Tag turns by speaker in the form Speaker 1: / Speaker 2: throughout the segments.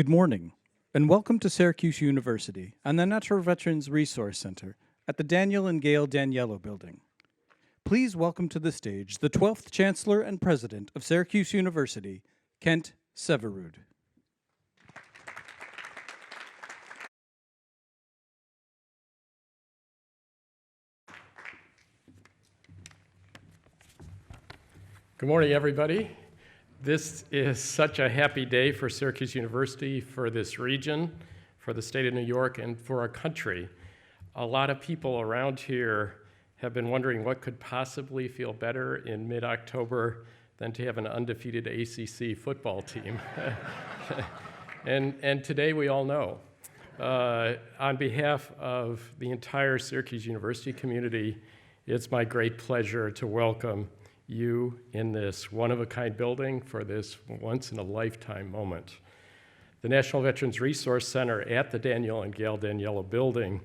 Speaker 1: Good morning, and welcome to Syracuse University and the Natural Veterans Resource Center at the Daniel and Gail Daniello Building. Please welcome to the stage the 12th Chancellor and President of Syracuse University, Kent Severoud.
Speaker 2: Good morning, everybody. This is such a happy day for Syracuse University, for this region, for the state of New York, and for our country. A lot of people around here have been wondering what could possibly feel better in mid-October than to have an undefeated ACC football team. and today we all know. On behalf of the entire Syracuse University community, it's my great pleasure to welcome you in this one-of-a-kind building for this once-in-a-lifetime moment. The National Veterans Resource Center at the Daniel and Gail Daniello Building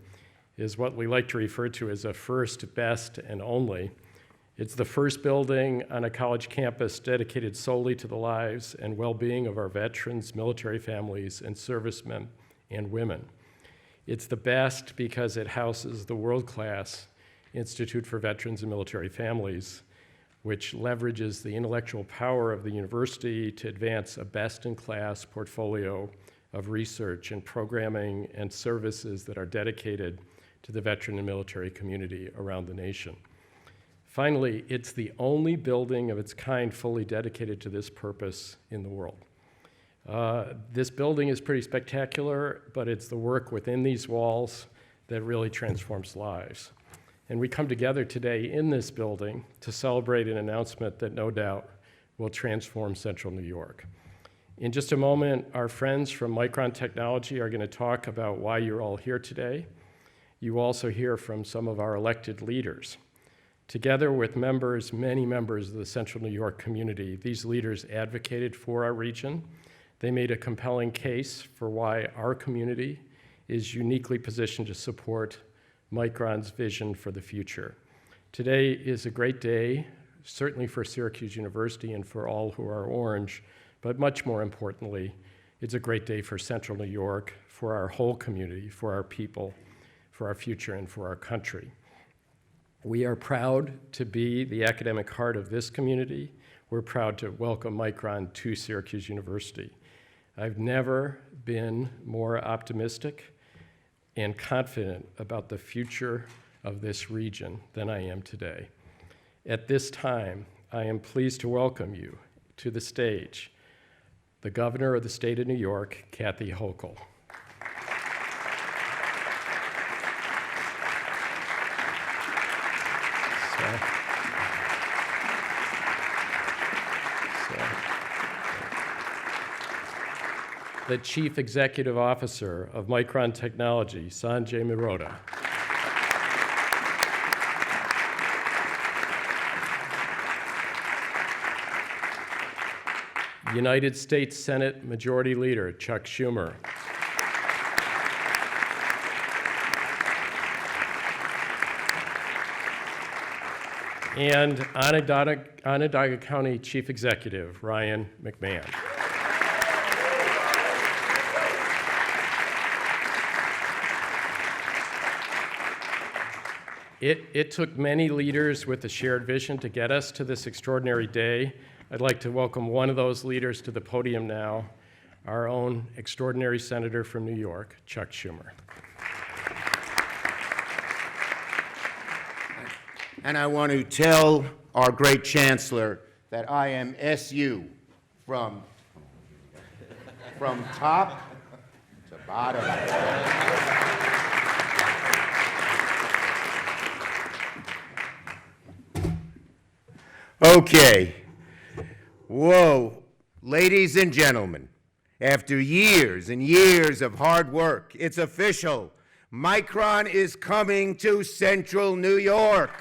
Speaker 2: is what we like to refer to as a first, best, and only. It's the first building on a college campus dedicated solely to the lives and well-being of our veterans, military families, and servicemen and women. It's the best because it houses the world-class Institute for Veterans and Military Families, which leverages the intellectual power of the university to advance a best-in-class portfolio of research and programming and services that are dedicated to the veteran and military community around the nation. Finally, it's the only building of its kind fully dedicated to this purpose in the world. This building is pretty spectacular, but it's the work within these walls that really transforms lives. And we come together today in this building to celebrate an announcement that no doubt will transform Central New York. In just a moment, our friends from Micron Technology are going to talk about why you're all here today. You also hear from some of our elected leaders. Together with members, many members of the Central New York community, these leaders advocated for our region. They made a compelling case for why our community is uniquely positioned to support Micron's vision for the future. Today is a great day, certainly for Syracuse University and for all who are orange, but much more importantly, it's a great day for Central New York, for our whole community, for our people, for our future, and for our country. We are proud to be the academic heart of this community. We're proud to welcome Micron to Syracuse University. I've never been more optimistic and confident about the future of this region than I am today. At this time, I am pleased to welcome you to the stage, the Governor of the State of New York, Kathy Hochul. The Chief Executive Officer of Micron Technology, Sanjay Mehrotra. United States Senate Majority Leader Chuck Schumer. And Onondaga County Chief Executive Ryan McMahon. It took many leaders with a shared vision to get us to this extraordinary day. I'd like to welcome one of those leaders to the podium now, our own extraordinary senator from New York, Chuck Schumer.
Speaker 3: And I want to tell our great chancellor that I am SU from top to bottom. Okay. Whoa. Ladies and gentlemen, after years and years of hard work, it's official. Micron is coming to Central New York.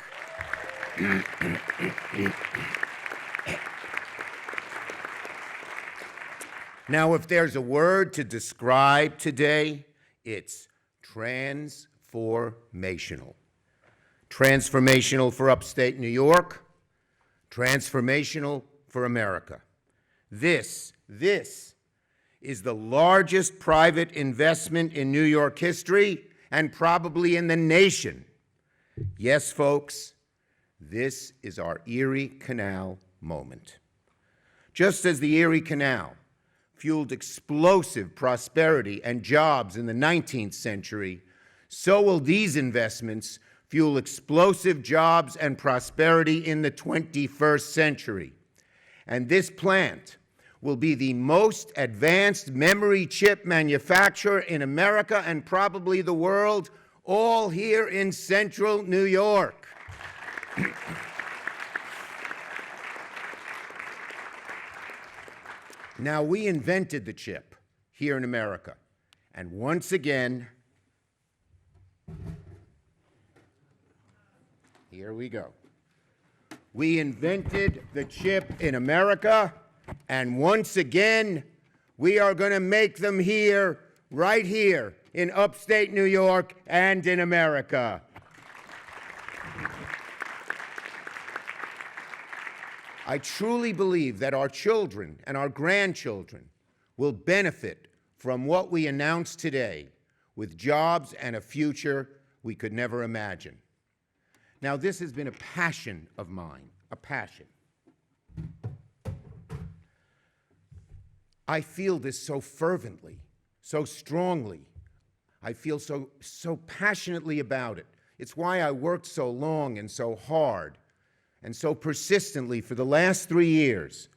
Speaker 3: Now, if there's a word to describe today, it's transformational. Transformational for upstate New York, transformational for America. This is the largest private investment in New York history and probably in the nation. Yes, folks, this is our Erie Canal moment. Just as the Erie Canal fueled explosive prosperity and jobs in the 19th century, so will these investments fuel explosive jobs and prosperity in the 21st century. And this plant will be the most advanced memory chip manufacturer in America and probably the world, all here in central New York. Now, we invented the chip here in America, and once again, here we go. We invented the chip in America, and once again, we are going to make them here, right here, in upstate New York and in America. I truly believe that our children and our grandchildren will benefit from what we announced today with jobs and a future we could never imagine. Now, this has been a passion of mine, a passion. I feel this so fervently, so strongly. I feel so passionately about it. It's why I worked so long and so hard and so persistently for the last 3 years.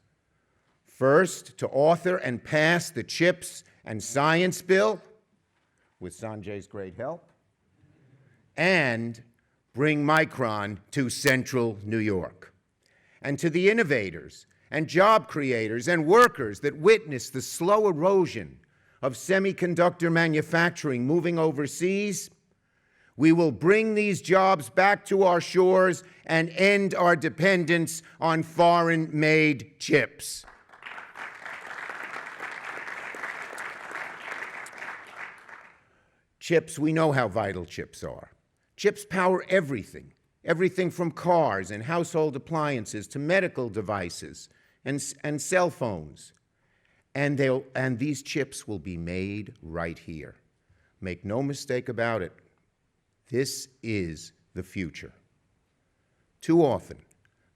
Speaker 3: First, to author and pass the CHIPS and Science Bill, with Sanjay's great help, and bring Micron to central New York. And to the innovators and job creators and workers that witnessed the slow erosion of semiconductor manufacturing moving overseas, we will bring these jobs back to our shores and end our dependence on foreign-made chips. Chips, we know how vital chips are. Chips power everything, everything from cars and household appliances to medical devices and cell phones. And these chips will be made right here. Make no mistake about it. This is the future. Too often,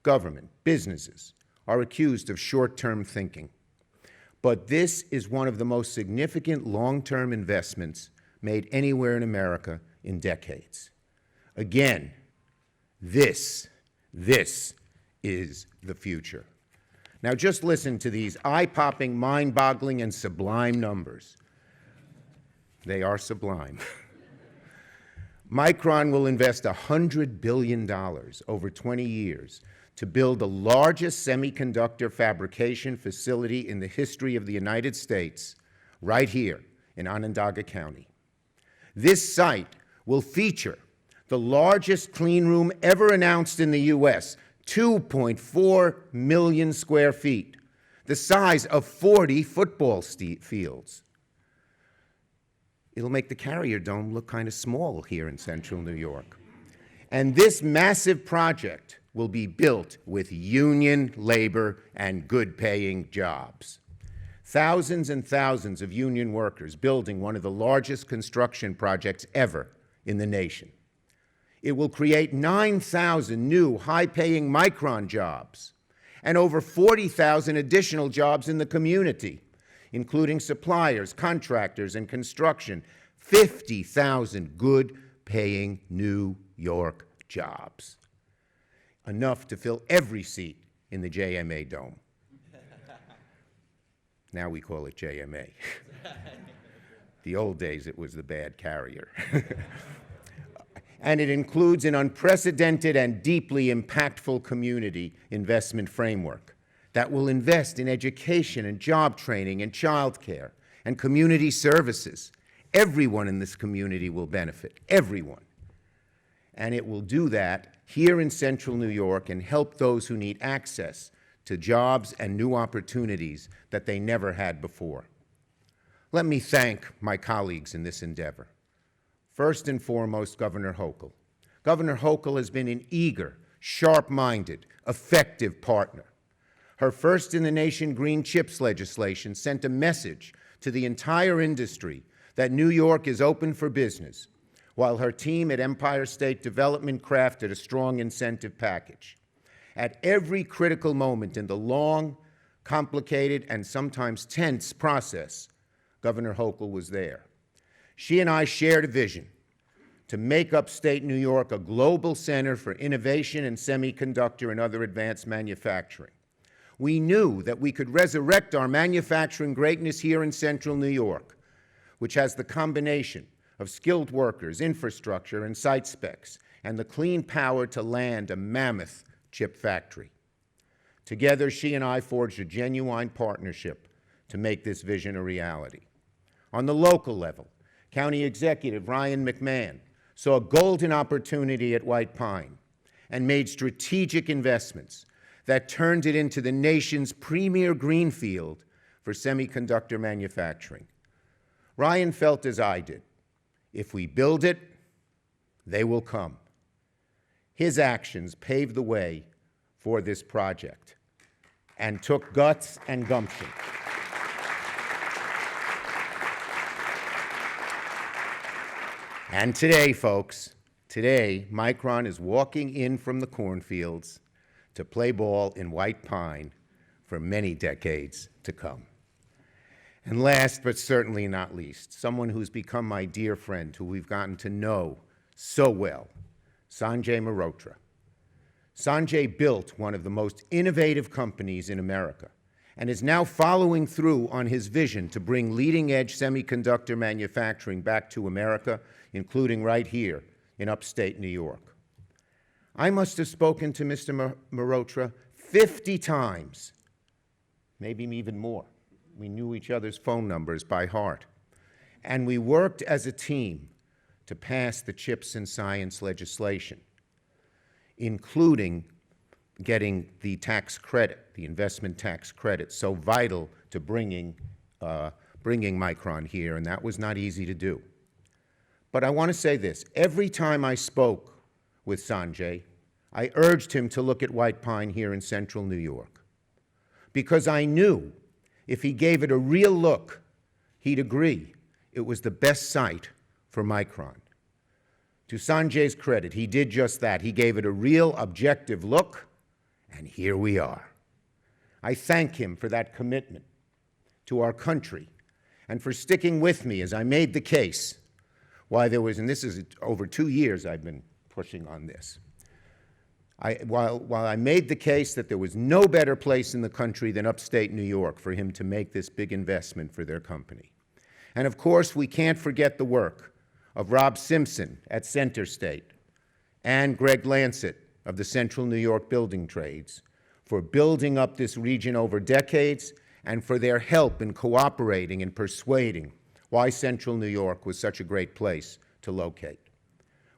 Speaker 3: government, businesses are accused of short-term thinking. But this is one of the most significant long-term investments made anywhere in America in decades. Again, this is the future. Now just listen to these eye-popping, mind-boggling, and sublime numbers. They are sublime. Micron will invest $100 billion over 20 years to build the largest semiconductor fabrication facility in the history of the United States, right here in Onondaga County. This site will feature the largest clean room ever announced in the U.S., 2.4 million square feet, the size of 40 football fields. It'll make the Carrier Dome look kind of small here in central New York. And this massive project will be built with union labor and good-paying jobs. Thousands and thousands of union workers building one of the largest construction projects ever in the nation. It will create 9,000 new high-paying Micron jobs and over 40,000 additional jobs in the community, including suppliers, contractors, and construction. 50,000 good-paying New York jobs. Enough to fill every seat in the JMA Dome. Now we call it JMA. The old days, it was the bad carrier. And it includes an unprecedented and deeply impactful community investment framework that will invest in education and job training and childcare and community services. Everyone in this community will benefit, everyone. And it will do that here in central New York and help those who need access to jobs and new opportunities that they never had before. Let me thank my colleagues in this endeavor. First and foremost, Governor Hochul. Governor Hochul has been an eager, sharp-minded, effective partner. Her first-in-the-nation green chips legislation sent a message to the entire industry that New York is open for business, while her team at Empire State Development crafted a strong incentive package. At every critical moment in the long, complicated, and sometimes tense process, Governor Hochul was there. She and I shared a vision to make upstate New York a global center for innovation in semiconductor and other advanced manufacturing. We knew that we could resurrect our manufacturing greatness here in central New York, which has the combination of skilled workers, infrastructure, and site specs, and the clean power to land a mammoth chip factory. Together, she and I forged a genuine partnership to make this vision a reality. On the local level, County Executive Ryan McMahon saw a golden opportunity at White Pine and made strategic investments that turned it into the nation's premier greenfield for semiconductor manufacturing. Ryan felt as I did. If we build it, they will come. His actions paved the way for this project and took guts and gumption. And today, folks, today, Micron is walking in from the cornfields to play ball in White Pine for many decades to come. And last, but certainly not least, someone who's become my dear friend, who we've gotten to know so well, Sanjay Mehrotra. Sanjay built one of the most innovative companies in America and is now following through on his vision to bring leading-edge semiconductor manufacturing back to America, including right here in upstate New York. I must have spoken to Mr. Morotra 50 times, maybe even more. We knew each other's phone numbers by heart. And we worked as a team to pass the CHIPS and Science legislation, including getting the tax credit, the investment tax credit, so vital to bringing Micron here, and that was not easy to do. But I want to say this. Every time I spoke with Sanjay, I urged him to look at White Pine here in central New York, because I knew if he gave it a real look, he'd agree it was the best site for Micron. To Sanjay's credit, he did just that. He gave it a real objective look, and here we are. I thank him for that commitment to our country and for sticking with me as I made the case why there was, and this is over 2 years I've been pushing on this. While I made the case that there was no better place in the country than upstate New York for him to make this big investment for their company. And of course, we can't forget the work of Rob Simpson at Center State and Greg Lancet of the Central New York Building Trades for building up this region over decades and for their help in cooperating and persuading why Central New York was such a great place to locate.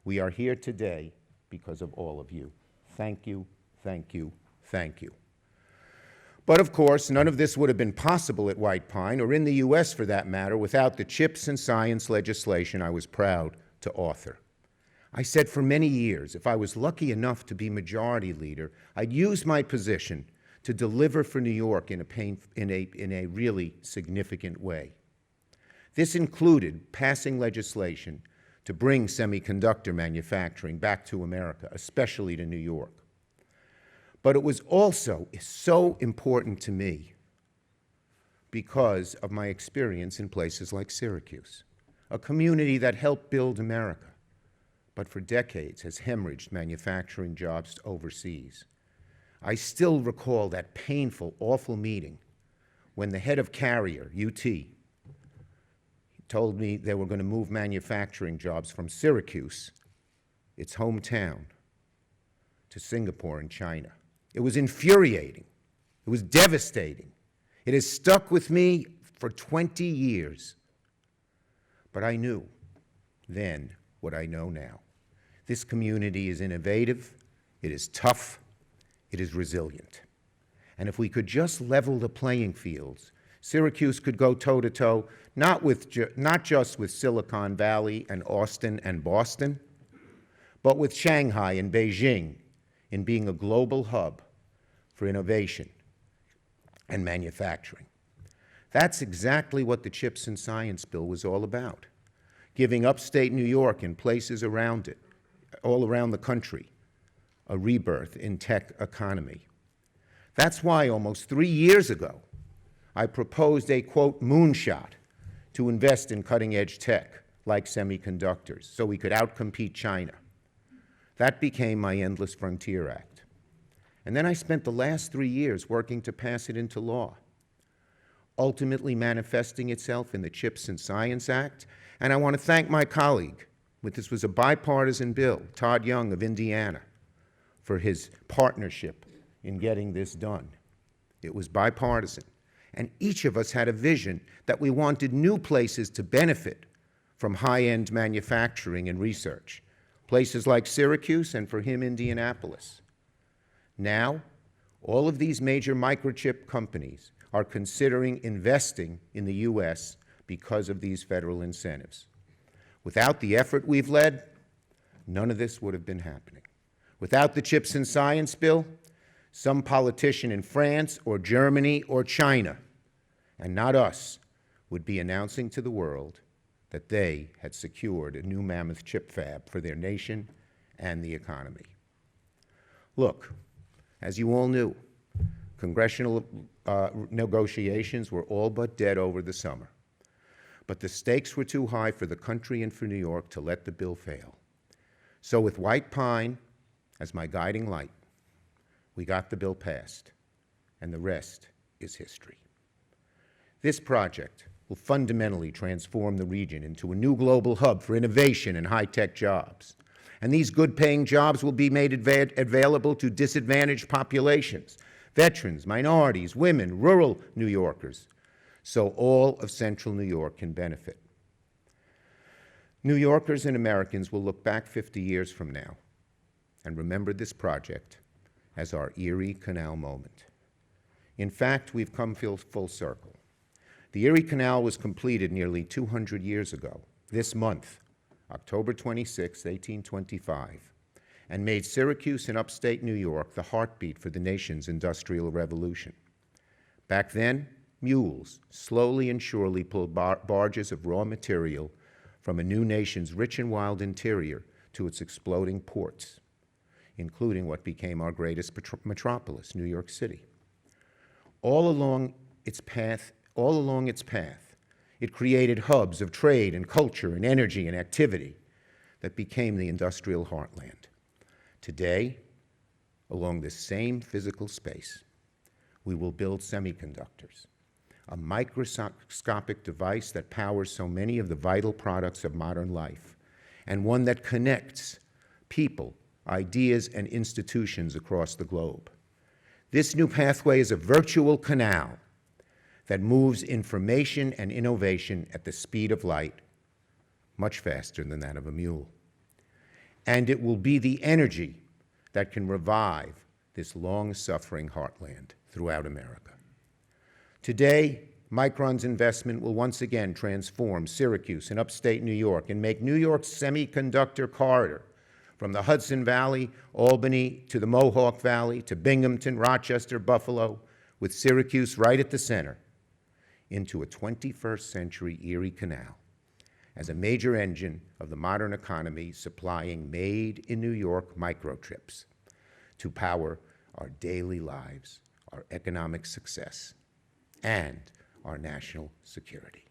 Speaker 3: We are here today because of all of you. Thank you, thank you, thank you. But of course, none of this would have been possible at White Pine, or in the US for that matter, without the CHIPS and Science legislation I was proud to author. I said for many years, if I was lucky enough to be majority leader, I'd use my position to deliver for New York in a really significant way. This included passing legislation to bring semiconductor manufacturing back to America, especially to New York. But it was also so important to me because of my experience in places like Syracuse, a community that helped build America, but for decades has hemorrhaged manufacturing jobs overseas. I still recall that painful, awful meeting when the head of Carrier, UT, told me they were going to move manufacturing jobs from Syracuse, its hometown, to Singapore and China. It was infuriating. It was devastating. It has stuck with me for 20 years. But I knew then what I know now. This community is innovative, it is tough, it is resilient. And if we could just level the playing fields, Syracuse could go toe-to-toe, not just with Silicon Valley and Austin and Boston, but with Shanghai and Beijing in being a global hub for innovation and manufacturing. That's exactly what the CHIPS and Science Bill was all about, giving upstate New York and places around it, all around the country, a rebirth in tech economy. That's why almost 3 years ago, I proposed a, quote, moonshot to invest in cutting-edge tech like semiconductors so we could outcompete China. That became my Endless Frontier Act. And then I spent the last 3 years working to pass it into law, ultimately manifesting itself in the CHIPS and Science Act. And I want to thank my colleague, this was a bipartisan bill, Todd Young of Indiana, for his partnership in getting this done. It was bipartisan. And each of us had a vision that we wanted new places to benefit from high-end manufacturing and research, places like Syracuse and, for him, Indianapolis. Now, all of these major microchip companies are considering investing in the U.S. because of these federal incentives. Without the effort we've led, none of this would have been happening. Without the CHIPS and Science Bill, some politician in France or Germany or China, and not us, would be announcing to the world that they had secured a new mammoth chip fab for their nation and the economy. Look, as you all knew, congressional negotiations were all but dead over the summer. But the stakes were too high for the country and for New York to let the bill fail. So with White Pine as my guiding light, we got the bill passed, and the rest is history. This project will fundamentally transform the region into a new global hub for innovation and high-tech jobs. And these good-paying jobs will be made available to disadvantaged populations, veterans, minorities, women, rural New Yorkers, so all of central New York can benefit. New Yorkers and Americans will look back 50 years from now and remember this project as our Erie Canal moment. In fact, we've come full circle. The Erie Canal was completed nearly 200 years ago, this month, October 26, 1825, and made Syracuse in upstate New York the heartbeat for the nation's industrial revolution. Back then, mules slowly and surely pulled barges of raw material from a new nation's rich and wild interior to its exploding ports, including what became our greatest metropolis, New York City. All along its path, it created hubs of trade and culture and energy and activity that became the industrial heartland. Today, along this same physical space, we will build semiconductors, a microscopic device that powers so many of the vital products of modern life, and one that connects people, ideas, and institutions across the globe. This new pathway is a virtual canal that moves information and innovation at the speed of light, much faster than that of a mule. And it will be the energy that can revive this long-suffering heartland throughout America. Today, Micron's investment will once again transform Syracuse and upstate New York and make New York's semiconductor corridor from the Hudson Valley, Albany, to the Mohawk Valley, to Binghamton, Rochester, Buffalo, with Syracuse right at the center, into a 21st century Erie Canal as a major engine of the modern economy, supplying made in New York microchips to power our daily lives, our economic success, and our national security.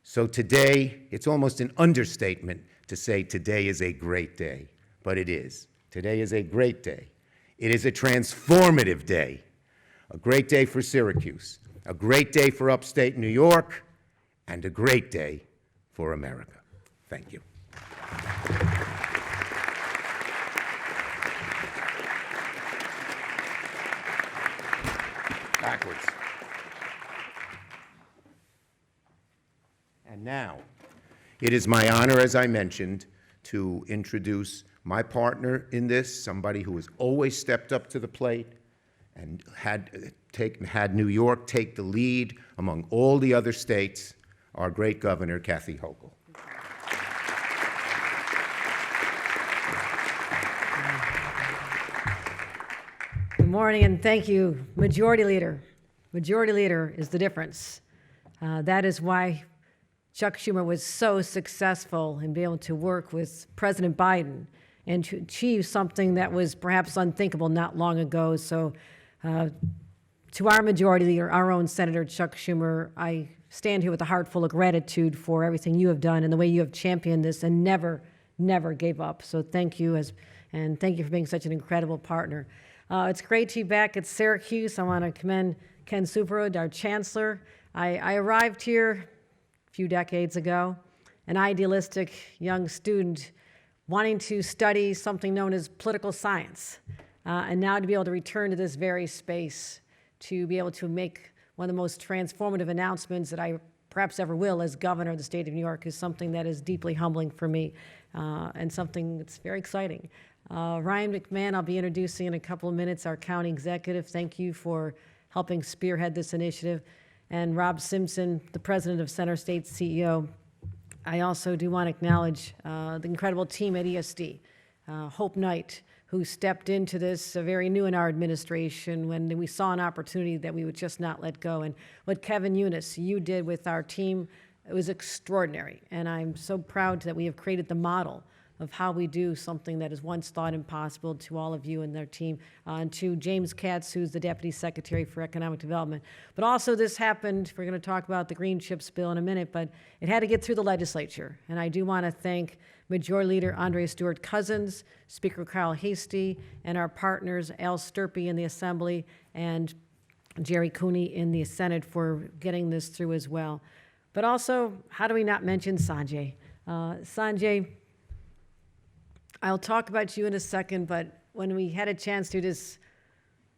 Speaker 3: So today, it's almost an understatement to say today is a great day, but it is. Today is a great day. It is a transformative day. A great day for Syracuse, a great day for upstate New York, and a great day for America. Thank you. Backwards. And now, it is my honor, as I mentioned, to introduce my partner in this, somebody who has always stepped up to the plate and had New York take the lead among all the other states, our great governor, Kathy Hochul.
Speaker 4: Good morning, and thank you, Majority Leader. Majority Leader is the difference. That is why Chuck Schumer was so successful in being able to work with President Biden and to achieve something that was perhaps unthinkable not long ago. So to our majority leader, our own Senator Chuck Schumer, I stand here with a heart full of gratitude for everything you have done and the way you have championed this and never gave up. So thank you, and thank you for being such an incredible partner. It's great to be back at Syracuse. I want to commend Ken Severoud, our chancellor. I arrived here a few decades ago, an idealistic young student wanting to study something known as political science, and now to be able to return to this very space to be able to make one of the most transformative announcements that I perhaps ever will as governor of the state of New York is something that is deeply humbling for me, and something that's very exciting. Ryan McMahon, I'll be introducing in a couple of minutes, our county executive. Thank you for helping spearhead this initiative. And Rob Simpson, the president of Center State's CEO. I also do want to acknowledge the incredible team at ESD, Hope Knight, who stepped into this very new in our administration when we saw an opportunity that we would just not let go. And what Kevin Eunice, you did with our team, it was extraordinary. And I'm so proud that we have created the model of how we do something that is once thought impossible, to all of you and their team, and to James Katz, who's the Deputy Secretary for Economic Development. But also this happened, we're going to talk about the Green Chips bill in a minute, but it had to get through the legislature. And I do want to thank Majority Leader Andrea Stewart-Cousins, Speaker Kyle Hasty, and our partners Al Sturpey in the Assembly and Jerry Cooney in the Senate for getting this through as well. But also, how do we not mention Sanjay? Sanjay, I'll talk about you in a second, but when we had a chance to just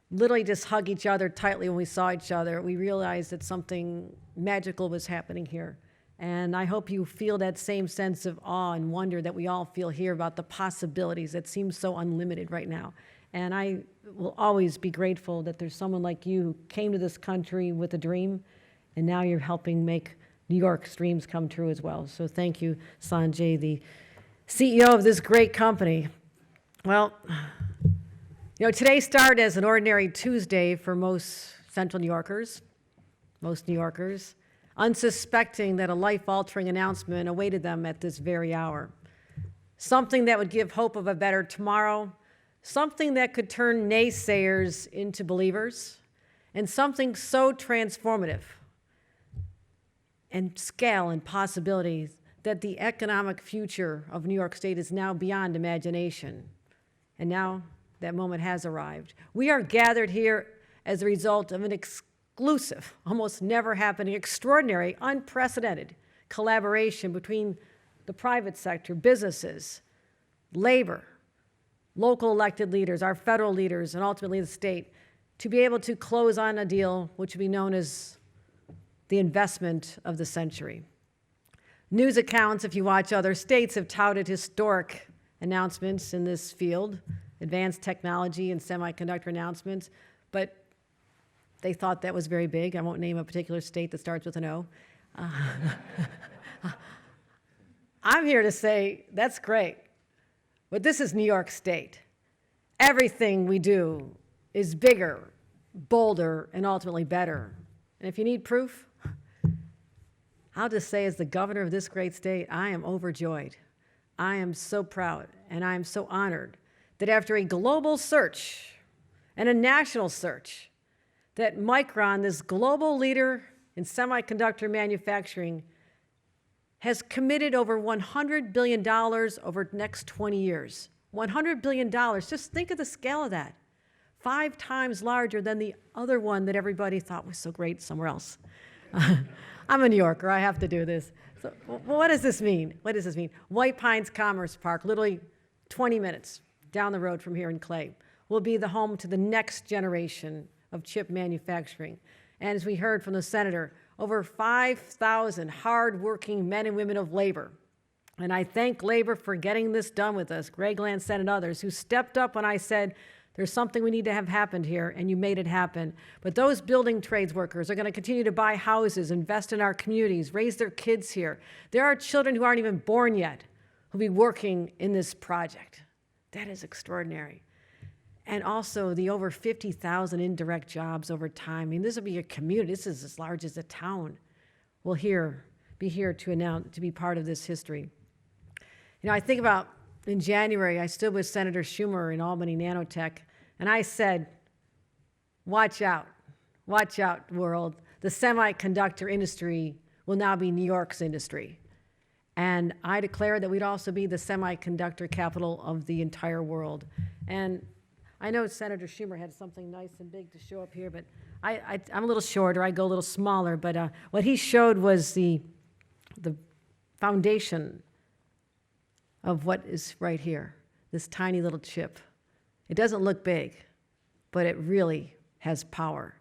Speaker 4: literally just hug each other tightly when we saw each other, we realized that something magical was happening here. And I hope you feel that same sense of awe and wonder that we all feel here about the possibilities that seem so unlimited right now. And I will always be grateful that there's someone like you who came to this country with a dream, and now you're helping make New York's dreams come true as well. So thank you, Sanjay, the CEO of this great company. Well, you know, today started as an ordinary Tuesday for most Central New Yorkers, unsuspecting that a life-altering announcement awaited them at this very hour. Something that would give hope of a better tomorrow, something that could turn naysayers into believers, and something so transformative and scale and possibilities that the economic future of New York State is now beyond imagination. And now that moment has arrived. We are gathered here as a result of an exclusive, almost never happening, extraordinary, unprecedented collaboration between the private sector, businesses, labor, local elected leaders, our federal leaders, and ultimately the state, to be able to close on a deal which would be known as the investment of the century. News accounts, if you watch other states, have touted historic announcements in this field, advanced technology and semiconductor announcements, but they thought that was very big. I won't name a particular state that starts with an O. I'm here to say that's great, but this is New York State. Everything we do is bigger, bolder, and ultimately better. And if you need proof, I'll just say, as the governor of this great state, I am overjoyed. I am so proud, and I am so honored that after a global search and a national search, that Micron, this global leader in semiconductor manufacturing, has committed over $100 billion over the next 20 years. $100 billion, just think of the scale of that. 5 times larger than the other one that everybody thought was so great somewhere else. I'm a New Yorker, I have to do this. So what does this mean? What does this mean? White Pines Commerce Park, literally 20 minutes down the road from here in Clay, will be the home to the next generation of chip manufacturing. And as we heard from the senator, over 5,000 hardworking men and women of labor. And I thank labor for getting this done with us, Greg Lancet and others, who stepped up when I said, there's something we need to have happened here, and you made it happen. But those building trades workers are going to continue to buy houses, invest in our communities, raise their kids here. There are children who aren't even born yet who'll be working in this project. That is extraordinary. And also the over 50,000 indirect jobs over time. I mean, this will be a community. This is as large as a town. will be here to be part of this history. You know, I think about in January, I stood with Senator Schumer in Albany Nanotech, and I said, watch out, world. The semiconductor industry will now be New York's industry. And I declared that we'd also be the semiconductor capital of the entire world. And I know Senator Schumer had something nice and big to show up here, but I'm a little shorter, I go a little smaller, but what he showed was the foundation of what is right here, this tiny little chip. It doesn't look big, but it really has power.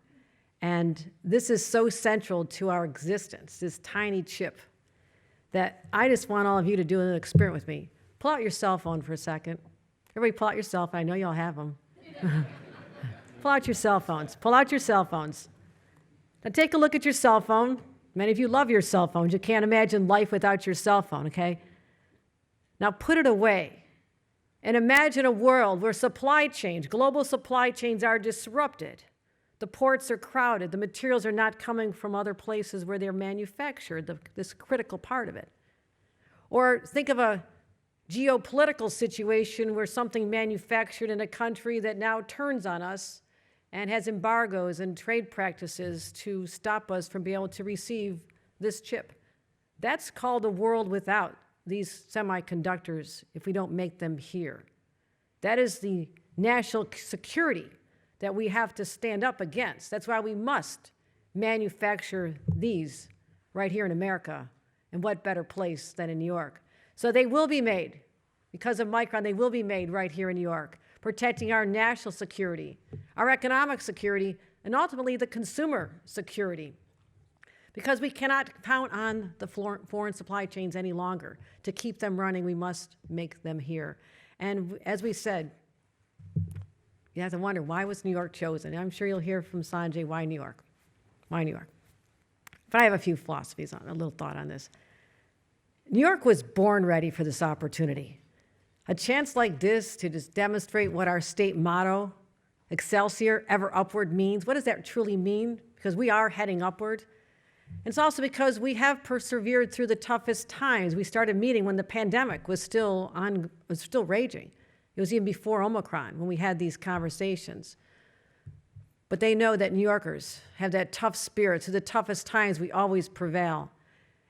Speaker 4: And this is so central to our existence, this tiny chip, that I just want all of you to do an experiment with me. Pull out your cell phone for a second. Everybody pull out your cell phone. I know you all have them. Pull out your cell phones. Pull out your cell phones. Now take a look at your cell phone. Many of you love your cell phones. You can't imagine life without your cell phone, okay? Now put it away and imagine a world where supply chains, global supply chains are disrupted. The ports are crowded. The materials are not coming from other places where they're manufactured, this critical part of it. Or think of a geopolitical situation where something manufactured in a country that now turns on us and has embargoes and trade practices to stop us from being able to receive this chip. That's called a world without these semiconductors if we don't make them here. That is the national security that we have to stand up against. That's why we must manufacture these right here in America. And what better place than in New York? So they will be made. Because of Micron, they will be made right here in New York, protecting our national security, our economic security, and ultimately the consumer security. Because we cannot count on the foreign supply chains any longer. To keep them running, we must make them here. And as we said, you have to wonder, why was New York chosen? I'm sure you'll hear from Sanjay, why New York? Why New York? But I have a few philosophies on, a little thought on this. New York was born ready for this opportunity. A chance like this to just demonstrate what our state motto, Excelsior, ever upward, means. What does that truly mean? Because we are heading upward. It's also because we have persevered through the toughest times. We started meeting when the pandemic was still raging. It was even before Omicron when we had these conversations. But they know that New Yorkers have that tough spirit. Through the toughest times, we always prevail.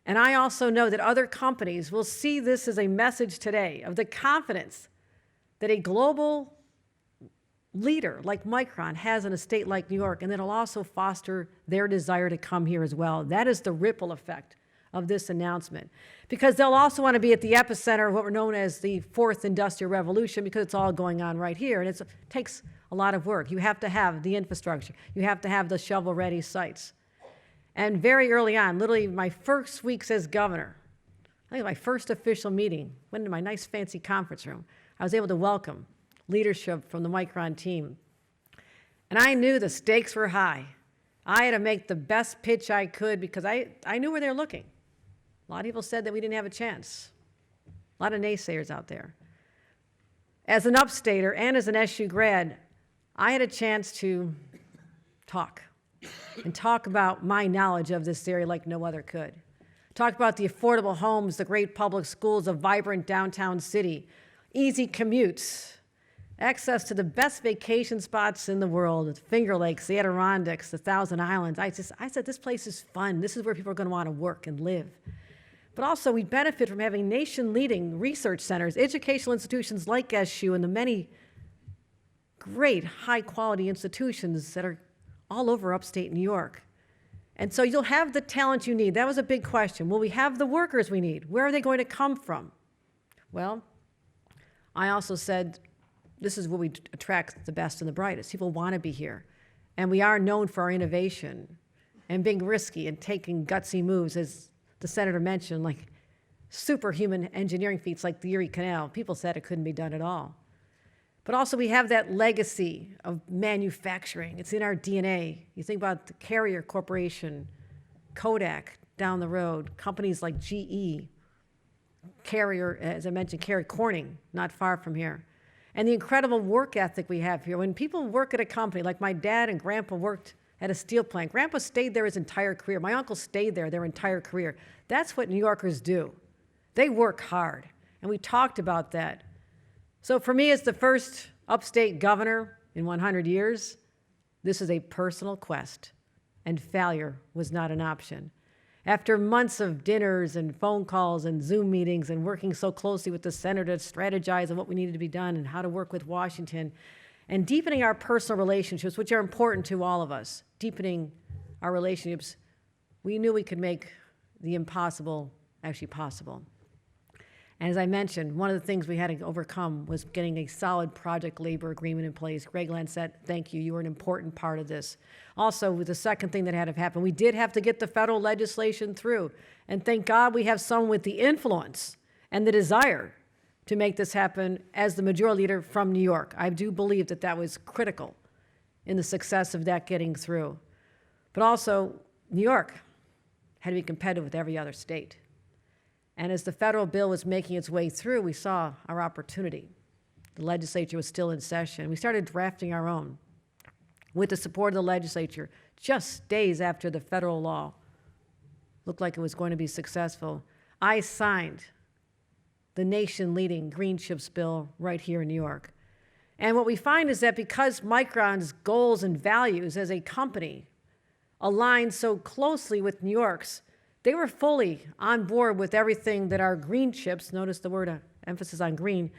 Speaker 4: And I also know that other companies will see this as a message today of the confidence that a global leader like Micron has in a state like New York, and it'll also foster their desire to come here as well. That is the ripple effect of this announcement. Because they'll also want to be at the epicenter of what we're known as the fourth industrial revolution, because it's all going on right here. And it takes a lot of work. You have to have the infrastructure. You have to have the shovel-ready sites. And very early on, literally my first weeks as governor, I think my first official meeting, went into my nice fancy conference room, I was able to welcome leadership from the Micron team. And I knew the stakes were high. I had to make the best pitch I could because I knew where they were looking. A lot of people said that we didn't have a chance. A lot of naysayers out there. As an upstater and as an SU grad, I had a chance to talk and talk about my knowledge of this area like no other could. Talk about the affordable homes, the great public schools, a vibrant downtown city, easy commutes, access to the best vacation spots in the world, the Finger Lakes, the Adirondacks, the Thousand Islands. I said, this place is fun. This is where people are going to want to work and live. But also, we benefit from having nation-leading research centers, educational institutions like SU, and the many great high-quality institutions that are all over upstate New York. And so you'll have the talent you need. That was a big question. Will we have the workers we need? Where are they going to come from? Well, I also said, this is where we attract the best and the brightest. People want to be here. And we are known for our innovation and being risky and taking gutsy moves, as the senator mentioned, like superhuman engineering feats like the Erie Canal. People said it couldn't be done at all. But also we have that legacy of manufacturing. It's in our DNA. You think about the Carrier Corporation, Kodak down the road, companies like GE, Carrier, as I mentioned, Carrier Corning, not far from here. And the incredible work ethic we have here. When people work at a company, like my dad and grandpa worked at a steel plant. Grandpa stayed there his entire career. My uncle stayed there their entire career. That's what New Yorkers do. They work hard, and we talked about that. So for me, as the first upstate governor in 100 years, this is a personal quest, and failure was not an option. After months of dinners and phone calls and Zoom meetings and working so closely with the senator to strategize on what we needed to be done and how to work with Washington, and deepening our personal relationships, which are important to all of us, deepening our relationships, we knew we could make the impossible actually possible. And as I mentioned, one of the things we had to overcome was getting a solid project labor agreement in place. Greg Lancet, thank you. You were an important part of this. Also, with the second thing that had to happen, we did have to get the federal legislation through. And thank God we have someone with the influence and the desire to make this happen as the majority leader from New York. I do believe that that was critical in the success of that getting through. But also, New York had to be competitive with every other state. And as the federal bill was making its way through, we saw our opportunity. The legislature was still in session. We started drafting our own with the support of the legislature just days after the federal law looked like it was going to be successful. I signed the nation-leading green chips bill right here in New York. And what we find is that because Micron's goals and values as a company aligned so closely with New York's, they were fully on board with everything that our green chips, notice the word emphasis on green,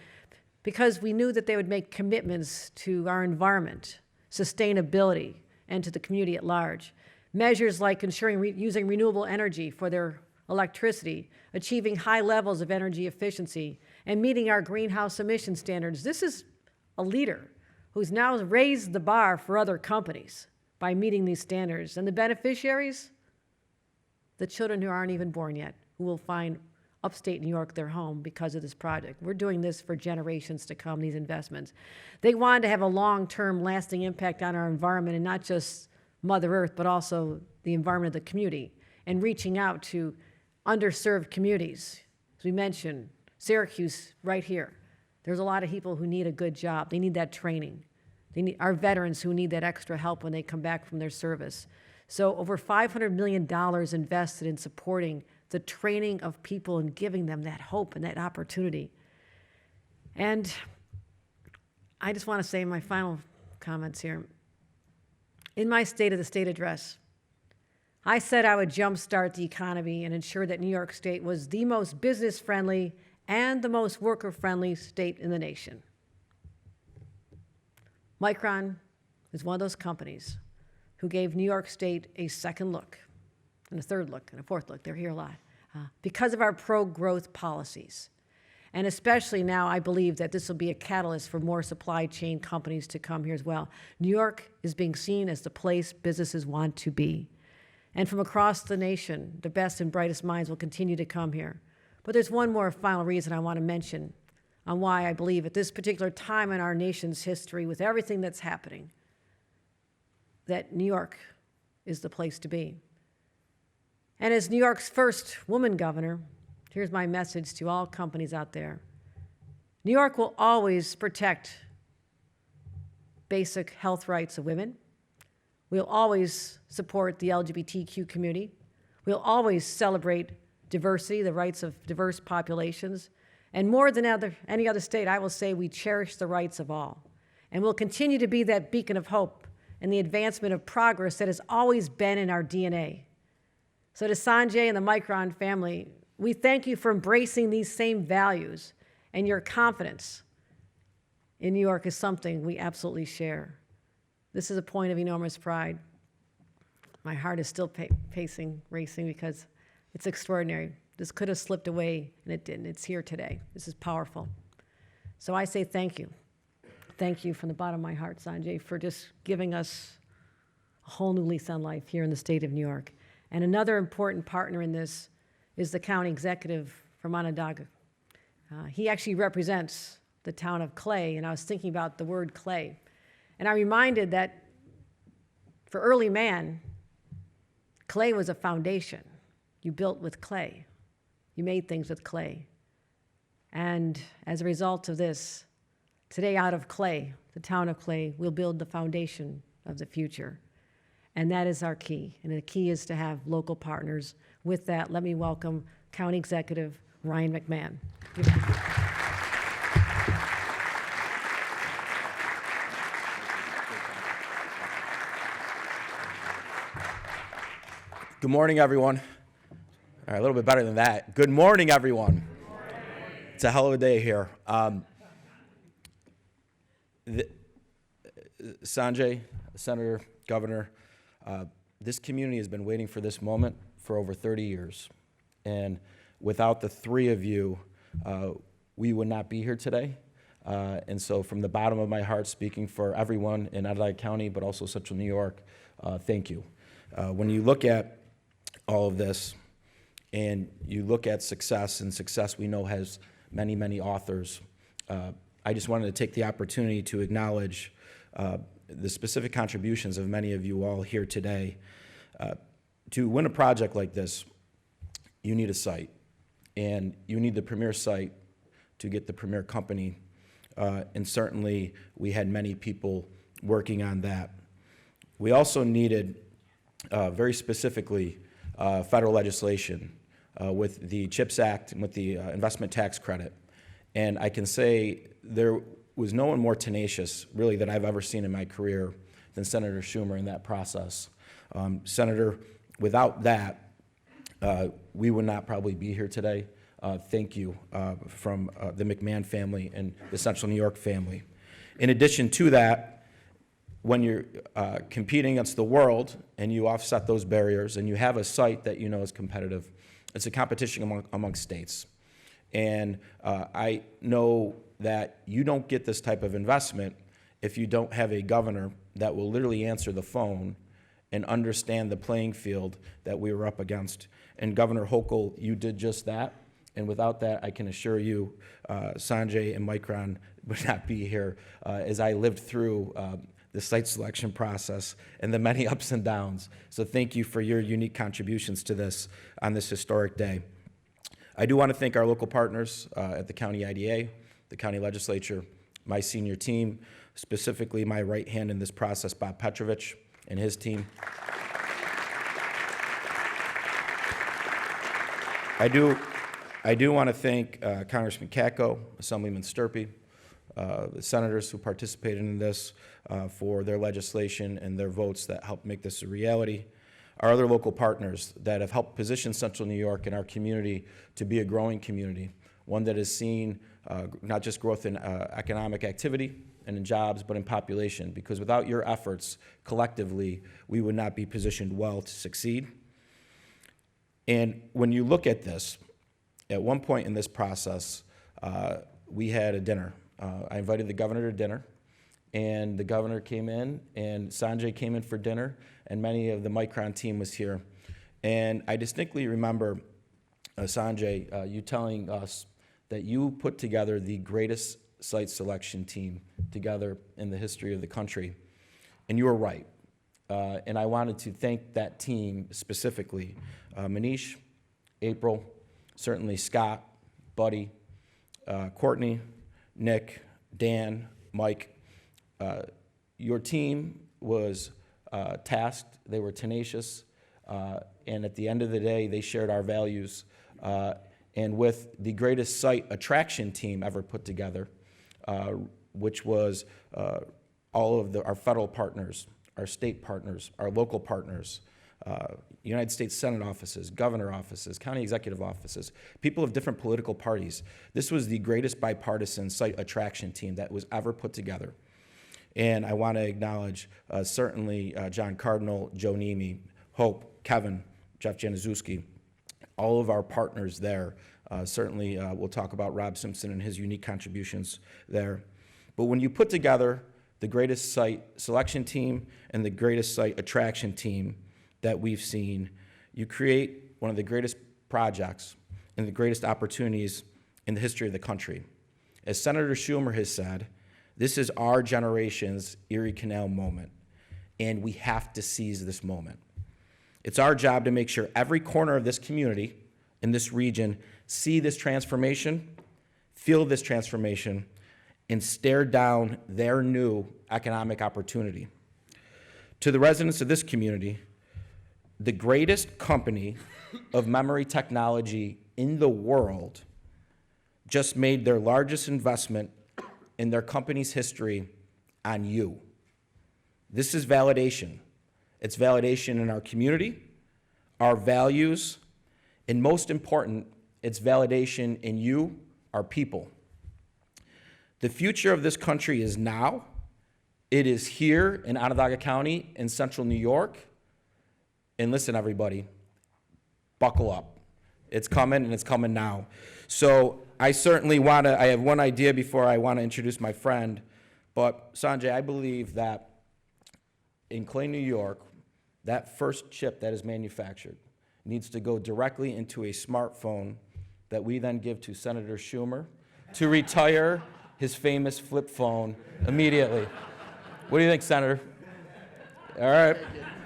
Speaker 4: because we knew that they would make commitments to our environment, sustainability, and to the community at large. Measures like ensuring using renewable energy for their electricity, achieving high levels of energy efficiency, and meeting our greenhouse emission standards. This is a leader who's now raised the bar for other companies by meeting these standards. And the beneficiaries? The children who aren't even born yet, who will find upstate New York their home because of this project. We're doing this for generations to come, these investments. They wanted to have a long-term, lasting impact on our environment, and not just Mother Earth, but also the environment of the community, and reaching out to underserved communities. As we mentioned, Syracuse, right here. There's a lot of people who need a good job. They need that training. They need our veterans who need that extra help when they come back from their service. So over $500 million invested in supporting the training of people and giving them that hope and that opportunity. And I just want to say my final comments here. In my State of the State address, I said I would jumpstart the economy and ensure that New York State was the most business-friendly and the most worker-friendly state in the nation. Micron is one of those companies who gave New York State a second look, and a third look, and a fourth look. They're here a lot. Because of our pro-growth policies. And especially now, I believe that this will be a catalyst for more supply chain companies to come here as well. New York is being seen as the place businesses want to be. And from across the nation, the best and brightest minds will continue to come here. But there's one more final reason I want to mention on why I believe at this particular time in our nation's history, with everything that's happening, that New York is the place to be. And as New York's first woman governor, here's my message to all companies out there. New York will always protect basic health rights of women. We'll always support the LGBTQ community. We'll always celebrate diversity, the rights of diverse populations. And more than any other state, I will say we cherish the rights of all. And we'll continue to be that beacon of hope and the advancement of progress that has always been in our DNA. So to Sanjay and the Micron family, we thank you for embracing these same values, and your confidence in New York is something we absolutely share. This is a point of enormous pride. My heart is still racing, because it's extraordinary. This could have slipped away, and it didn't. It's here today. This is powerful. So I say thank you. Thank you from the bottom of my heart, Sanjay, for just giving us a whole new lease on life here in the state of New York. And another important partner in this is the county executive from Onondaga. He actually represents the town of Clay, and I was thinking about the word clay. And I'm reminded that for early man, clay was a foundation. You built with clay. You made things with clay. And as a result of this, today out of Clay, the town of Clay, we'll build the foundation of the future. And that is our key. And the key is to have local partners. With that, let me welcome County Executive Ryan McMahon.
Speaker 5: Good morning, everyone. All right, a little bit better than that. Good morning, everyone. Good morning. It's a hell of a day here. Sanjay, Senator, Governor, this community has been waiting for this moment for over 30 years. And without the three of you, we would not be here today. And so from the bottom of my heart, speaking for everyone in Onondaga County, but also Central New York, thank you. When you look at all of this, and you look at success, and success we know has many, many authors, I just wanted to take the opportunity to acknowledge the specific contributions of many of you all here today. To win a project like this, you need a site, and you need the premier site to get the premier company, and certainly we had many people working on that. We also needed, very specifically, federal legislation with the CHIPS Act and with the investment tax credit. And I can say there was no one more tenacious, really, that I've ever seen in my career than Senator Schumer in that process. Senator, without that, we would not probably be here today. Thank you from the McMahon family and the Central New York family. In addition to that, when you're competing against the world and you offset those barriers and you have a site that you know is competitive, it's a competition among states. And I know that you don't get this type of investment if you don't have a governor that will literally answer the phone and understand the playing field that we were up against. And Governor Hochul, you did just that. And without that, I can assure you, Sanjay and Micron would not be here as I lived through the site selection process and the many ups and downs. So thank you for your unique contributions to this on this historic day. I do want to thank our local partners at the County IDA, the County Legislature, my senior team, specifically my right hand in this process, Bob Petrovich and his team. I do want to thank Congressman Katko, Assemblyman Sturpey, the senators who participated in this for their legislation and their votes that helped make this a reality. Our other local partners that have helped position Central New York and our community to be a growing community, one that has seen not just growth in economic activity and in jobs, but in population, because without your efforts collectively, we would not be positioned well to succeed. And when you look at this, at one point in this process, we had a dinner. I invited the governor to dinner, and the governor came in, and Sanjay came in for dinner, and many of the Micron team was here. And I distinctly remember, Sanjay, you telling us that you put together the greatest site selection team together in the history of the country. And you were right. And I wanted to thank that team specifically. Manish, April, certainly Scott, Buddy, Courtney, Nick, Dan, Mike. Your team was tasked, they were tenacious, and at the end of the day, they shared our values. And with the greatest site attraction team ever put together, which was all of our federal partners, our state partners, our local partners, United States Senate offices, governor offices, county executive offices, people of different political parties. This was the greatest bipartisan site attraction team that was ever put together. And I want to acknowledge certainly John Cardinal, Joe Nemi, Hope, Kevin, Jeff Januszewski, all of our partners there. Certainly we'll talk about Rob Simpson and his unique contributions there. But when you put together the greatest site selection team and the greatest site attraction team that we've seen, you create one of the greatest projects and the greatest opportunities in the history of the country. As Senator Schumer has said, this is our generation's Erie Canal moment, and we have to seize this moment. It's our job to make sure every corner of this community in this region see this transformation, feel this transformation, and stare down their new economic opportunity. To the residents of this community, the greatest company of memory technology in the world just made their largest investment in their company's history on you. This is validation. It's validation in our community, our values, and most important, it's validation in you, our people. The future of this country is now. It is here in Onondaga County in central New York. And listen, everybody, buckle up. It's coming, and it's coming now. So I certainly want to, I have one idea before I want to introduce my friend, but Sanjay, I believe that in Clay, New York, that first chip that is manufactured needs to go directly into a smartphone that we then give to Senator Schumer to retire his famous flip phone immediately. What do you think, Senator? All right,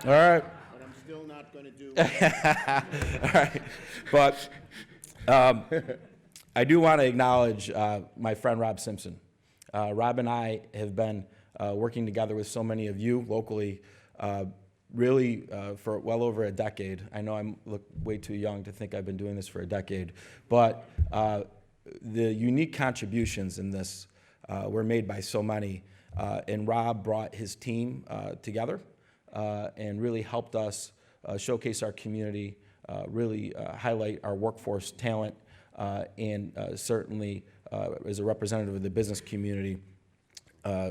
Speaker 5: all right.
Speaker 3: But I'm still not going to do
Speaker 5: All right, but I do want to acknowledge my friend Rob Simpson. Rob and I have been working together with so many of you locally, really for well over a decade. I know I look way too young to think I've been doing this for a decade, but the unique contributions in this were made by so many, and Rob brought his team together and really helped us showcase our community, really highlight our workforce talent, and certainly as a representative of the business community,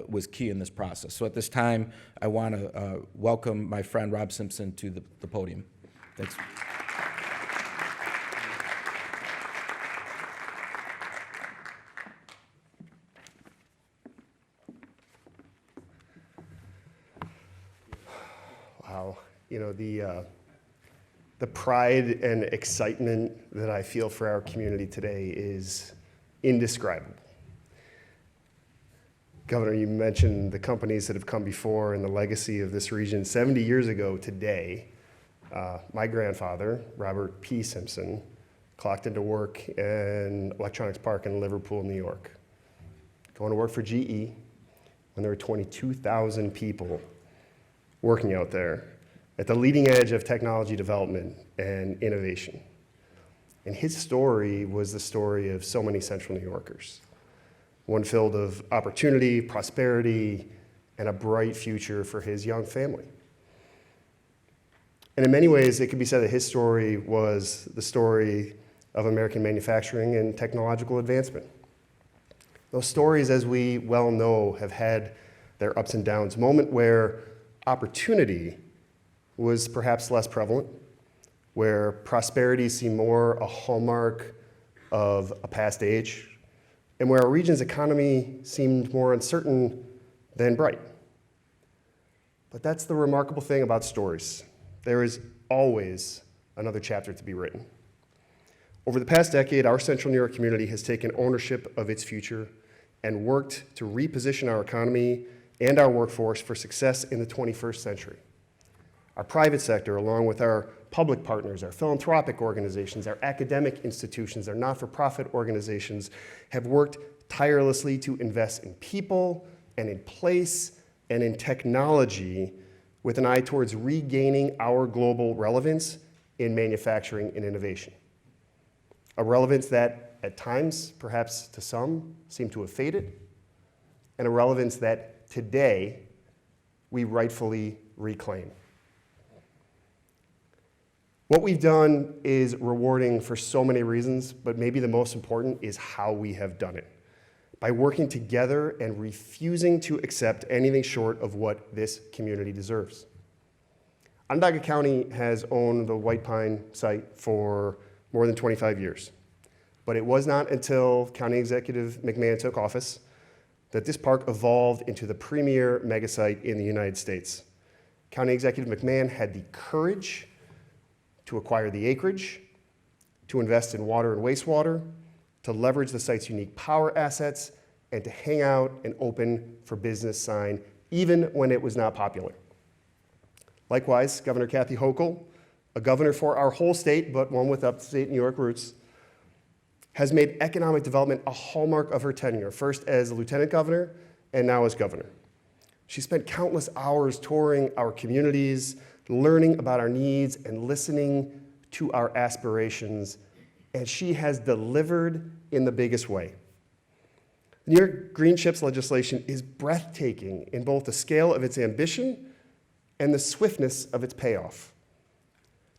Speaker 5: was key in this process. So at this time, I want to welcome my friend Rob Simpson to the podium. Thanks.
Speaker 6: Wow, you know, the pride and excitement that I feel for our community today is indescribable. Governor, you mentioned the companies that have come before and the legacy of this region. 70 years ago today, my grandfather, Robert P. Simpson, clocked into work in Electronics Park in Liverpool, New York, going to work for GE when there were 22,000 people working out there at the leading edge of technology development and innovation. And his story was the story of so many Central New Yorkers, one filled of opportunity, prosperity, and a bright future for his young family. And in many ways, it could be said that his story was the story of American manufacturing and technological advancement. Those stories, as we well know, have had their ups and downs. Moment where opportunity was perhaps less prevalent, where prosperity seemed more a hallmark of a past age, and where our region's economy seemed more uncertain than bright. But that's the remarkable thing about stories. There is always another chapter to be written. Over the past decade, our Central New York community has taken ownership of its future and worked to reposition our economy and our workforce for success in the 21st century. Our private sector, along with our public partners, our philanthropic organizations, our academic institutions, our not-for-profit organizations, have worked tirelessly to invest in people and in place and in technology with an eye towards regaining our global relevance in manufacturing and innovation. A relevance that, at times, perhaps to some, seemed to have faded, and a relevance that today we rightfully reclaim. What we've done is rewarding for so many reasons, but maybe the most important is how we have done it. By working together and refusing to accept anything short of what this community deserves. Onondaga County has owned the White Pine site for more than 25 years. But it was not until County Executive McMahon took office that this park evolved into the premier megasite in the United States. County Executive McMahon had the courage to acquire the acreage, to invest in water and wastewater, to leverage the site's unique power assets, and to hang out an open for business sign, even when it was not popular. Likewise, Governor Kathy Hochul, a governor for our whole state, but one with upstate New York roots, has made economic development a hallmark of her tenure, first as lieutenant governor and now as governor. She spent countless hours touring our communities, learning about our needs and listening to our aspirations, and she has delivered in the biggest way. The New York Green Chips legislation is breathtaking in both the scale of its ambition and the swiftness of its payoff.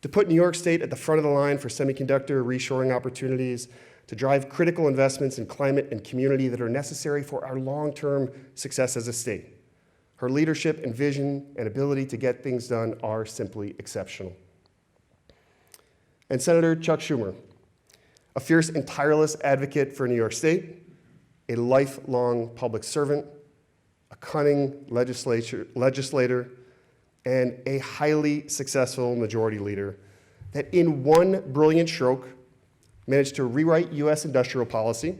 Speaker 6: To put New York State at the front of the line for semiconductor reshoring opportunities, to drive critical investments in climate and community that are necessary for our long-term success as a state. Her leadership and vision and ability to get things done are simply exceptional. And Senator Chuck Schumer, a fierce and tireless advocate for New York State, a lifelong public servant, a cunning legislator, and a highly successful majority leader that in one brilliant stroke managed to rewrite U.S. industrial policy,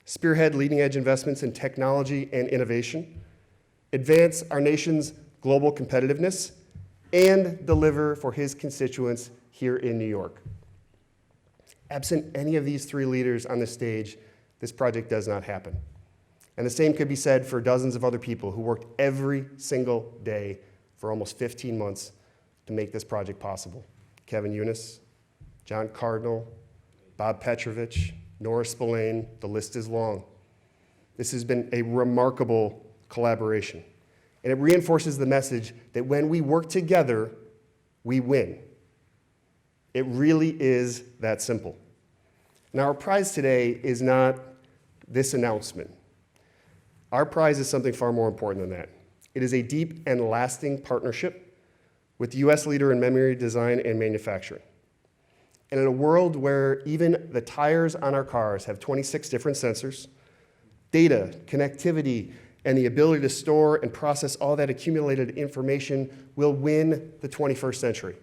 Speaker 6: spearhead leading-edge investments in technology and innovation, advance our nation's global competitiveness, and deliver for his constituents here in New York. Absent any of these three leaders on the stage, this project does not happen. And the same could be said for dozens of other people who worked every single day for almost 15 months to make this project possible. Kevin Eunice, John Cardinal, Bob Petrovich, Nora Spillane, the list is long. This has been a remarkable collaboration, and it reinforces the message that when we work together, we win. It really is that simple. Now, our prize today is not this announcement. Our prize is something far more important than that. It is a deep and lasting partnership with the U.S. leader in memory design and manufacturing. And in a world where even the tires on our cars have 26 different sensors, data, connectivity, and the ability to store and process all that accumulated information will win the 21st century.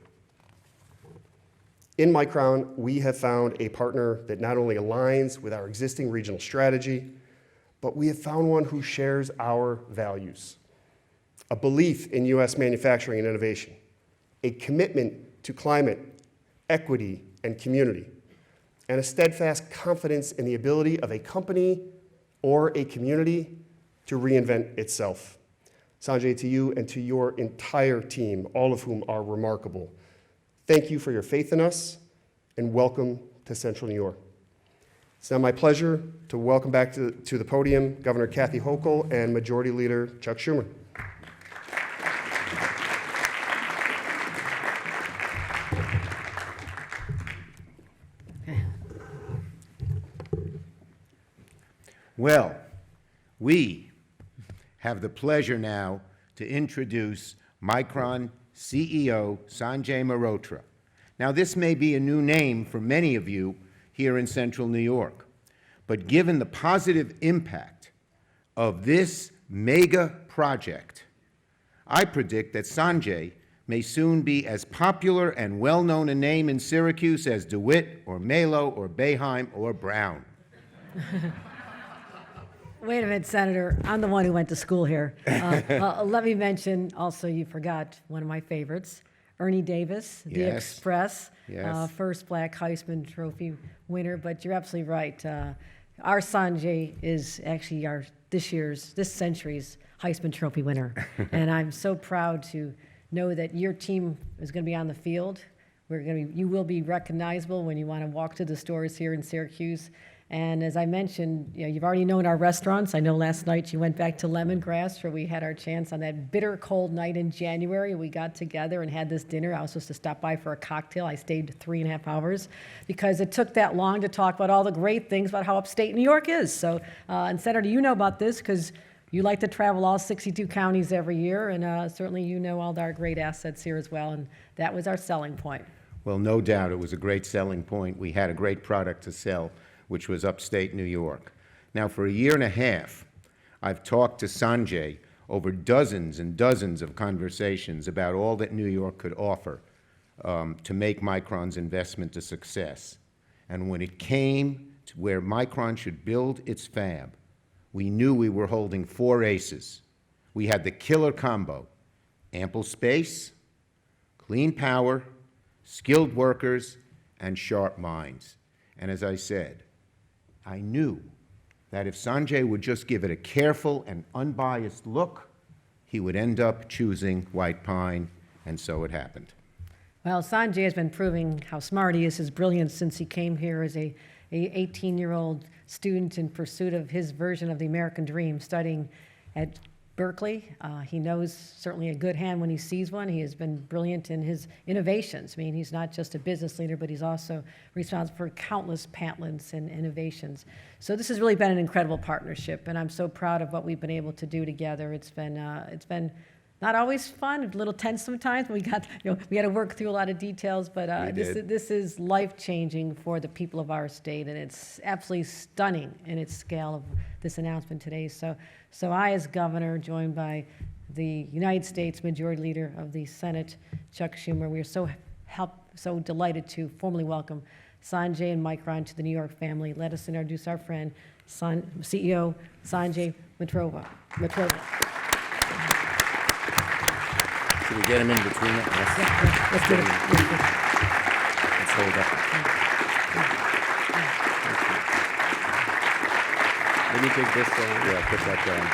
Speaker 6: In Micron, we have found a partner that not only aligns with our existing regional strategy, but we have found one who shares our values. A belief in U.S. manufacturing and innovation, a commitment to climate, equity, and community, and a steadfast confidence in the ability of a company or a community to reinvent itself. Sanjay, to you and to your entire team, all of whom are remarkable, thank you for your faith in us, and welcome to Central New York. It's now my pleasure to welcome back to the podium Governor Kathy Hochul and Majority Leader Chuck Schumer.
Speaker 3: Well, we have the pleasure now to introduce Micron CEO Sanjay Mehrotra. Now, this may be a new name for many of you here in Central New York, but given the positive impact of this mega project, I predict that Sanjay may soon be as popular and well-known a name in Syracuse as DeWitt or Melo or Boeheim or Brown.
Speaker 4: Wait a minute, Senator. I'm the one who went to school here. Let me mention also, you forgot one of my favorites, Ernie Davis, the
Speaker 3: Yes.
Speaker 4: Express,
Speaker 3: Yes.
Speaker 4: first Black Heisman Trophy winner. But you're absolutely right. Our Sanjay is actually this century's Heisman Trophy winner. And I'm so proud to know that your team is going to be on the field. You will be recognizable when you want to walk to the stores here in Syracuse. And as I mentioned, you've already known our restaurants. I know last night you went back to Lemongrass, where we had our chance on that bitter cold night in January. We got together and had this dinner. I was supposed to stop by for a cocktail. I stayed 3.5 hours because it took that long to talk about all the great things about how upstate New York is. So, and Senator, you know about this because you like to travel all 62 counties every year, and certainly you know all our great assets here as well, and that was our selling point.
Speaker 3: Well, no doubt it was a great selling point. We had a great product to sell, which was upstate New York. Now, for 1.5 years, I've talked to Sanjay over dozens and dozens of conversations about all that New York could offer to make Micron's investment a success. And when it came to where Micron should build its fab, we knew we were holding 4 aces. We had the killer combo: ample space, clean power, skilled workers, and sharp minds. And as I said, I knew that if Sanjay would just give it a careful and unbiased look, he would end up choosing White Pine, and so it happened.
Speaker 4: Well, Sanjay has been proving how smart he is, his brilliance, since he came here as a 18-year-old student in pursuit of his version of the American dream, studying at Berkeley. He knows certainly a good hand when he sees one. He has been brilliant in his innovations. I mean, he's not just a business leader, but he's also responsible for countless patents and innovations. So this has really been an incredible partnership, and I'm so proud of what we've been able to do together. It's been not always fun, a little tense sometimes. We had to work through a lot of details, but this is life-changing for the people of our state, and it's absolutely stunning in its scale of this announcement today. So I, as governor, joined by the United States Majority Leader of the Senate, Chuck Schumer, we are so delighted to formally welcome Sanjay and Micron to the New York family. Let us introduce our friend, CEO Sanjay Mehrotra.
Speaker 3: Should we get him in between it?
Speaker 4: Let's get it.
Speaker 3: Let's hold up.
Speaker 7: Let me take this down.
Speaker 3: Yeah, put that down.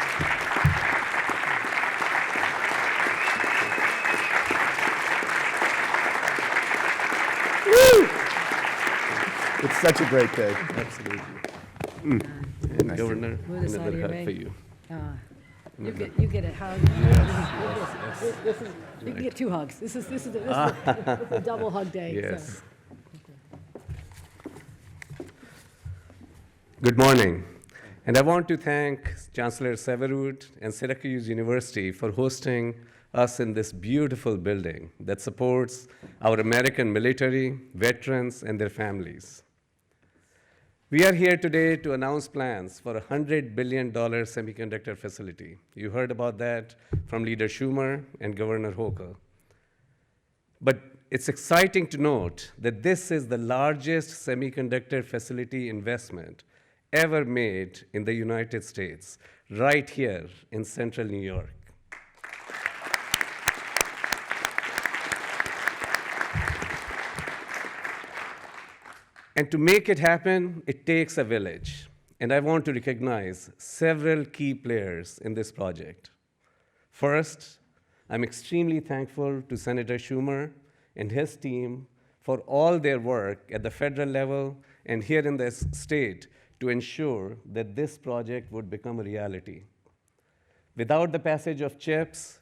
Speaker 6: It's such a great day.
Speaker 7: Absolutely. And
Speaker 3: Nice.
Speaker 7: Governor,
Speaker 4: Move this out of
Speaker 7: another
Speaker 4: your
Speaker 7: hug
Speaker 4: way.
Speaker 7: for you.
Speaker 4: You get a hug. You can get two hugs. This is a double hug day.
Speaker 7: Yes. Good morning. And I want to thank Chancellor Severoud and Syracuse University for hosting us in this beautiful building that supports our American military, veterans, and their families. We are here today to announce plans for a $100 billion semiconductor facility. You heard about that from Leader Schumer and Governor Hochul. But it's exciting to note that this is the largest semiconductor facility investment ever made in the United States, right here in central New York. And to make it happen, it takes a village. And I want to recognize several key players in this project. First, I'm extremely thankful to Senator Schumer and his team for all their work at the federal level and here in the state to ensure that this project would become a reality. Without the passage of CHIPS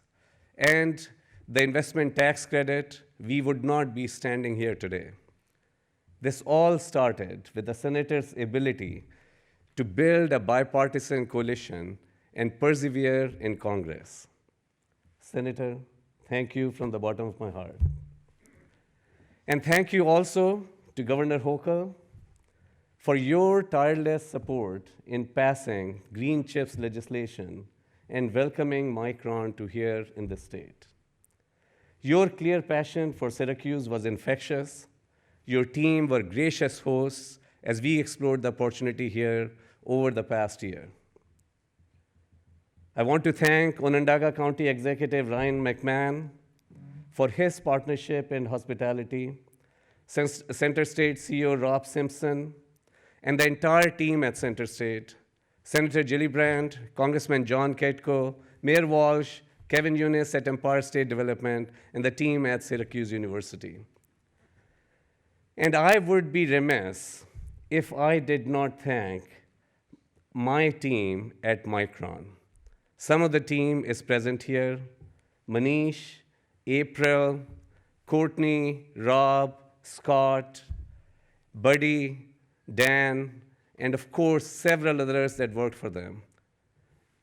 Speaker 7: and the investment tax credit, we would not be standing here today. This all started with the senator's ability to build a bipartisan coalition and persevere in Congress. Senator, thank you from the bottom of my heart. And thank you also to Governor Hochul for your tireless support in passing green chips legislation and welcoming Micron to here in the state. Your clear passion for Syracuse was infectious. Your team were gracious hosts as we explored the opportunity here over the past year. I want to thank Onondaga County Executive Ryan McMahon for his partnership and hospitality, Center State CEO Rob Simpson, and the entire team at Center State, Senator Gillibrand, Congressman John Ketko, Mayor Walsh, Kevin Eunice at Empire State Development, and the team at Syracuse University. And I would be remiss if I did not thank my team at Micron. Some of the team is present here: Manish, April, Courtney, Rob, Scott, Buddy, Dan, and of course, several others that worked for them.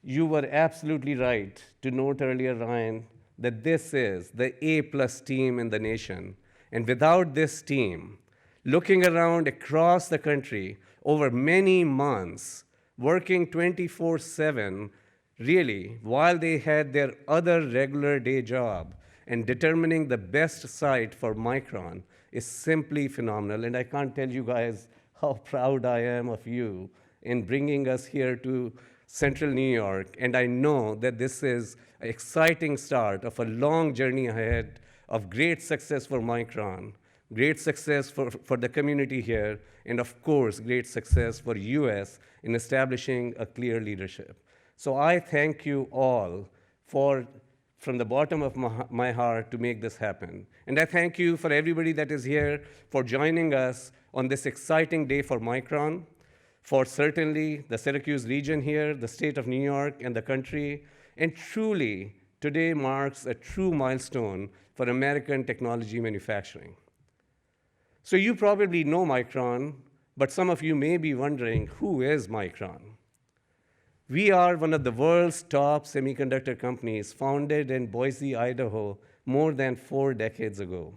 Speaker 7: You were absolutely right to note earlier, Ryan, that this is the A+ team in the nation. And without this team, looking around across the country over many months, working 24/7, really, while they had their other regular day job, and determining the best site for Micron is simply phenomenal. And I can't tell you guys how proud I am of you in bringing us here to Central New York. And I know that this is an exciting start of a long journey ahead of great success for Micron, great success for the community here, and of course, great success for US in establishing a clear leadership. So I thank you all for from the bottom of my heart to make this happen. And I thank you for everybody that is here for joining us on this exciting day for Micron, for certainly the Syracuse region here, the state of New York, and the country. And truly, today marks a true milestone for American technology manufacturing. So you probably know Micron, but some of you may be wondering, who is Micron? We are one of the world's top semiconductor companies, founded in Boise, Idaho, more than 4 decades ago.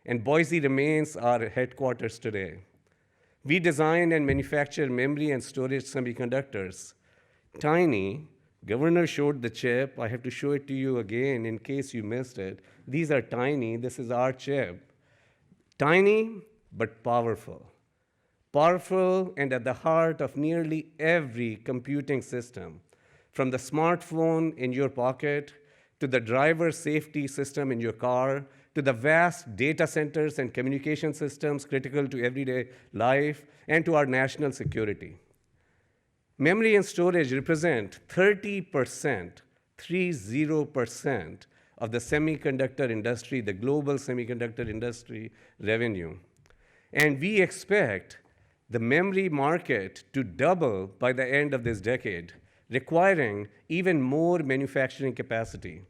Speaker 7: And Boise remains our headquarters today. We design and manufacture memory and storage semiconductors. Tiny, Governor showed the chip. I have to show it to you again in case you missed it. These are tiny. This is our chip. Tiny, but powerful. Powerful and at the heart of nearly every computing system, from the smartphone in your pocket, to the driver safety system in your car, to the vast data centers and communication systems critical to everyday life, and to our national security. Memory and storage represent 30%, 30% of the semiconductor industry, the global semiconductor industry revenue. And we expect the memory market to double by the end of this decade, requiring even more manufacturing capacity.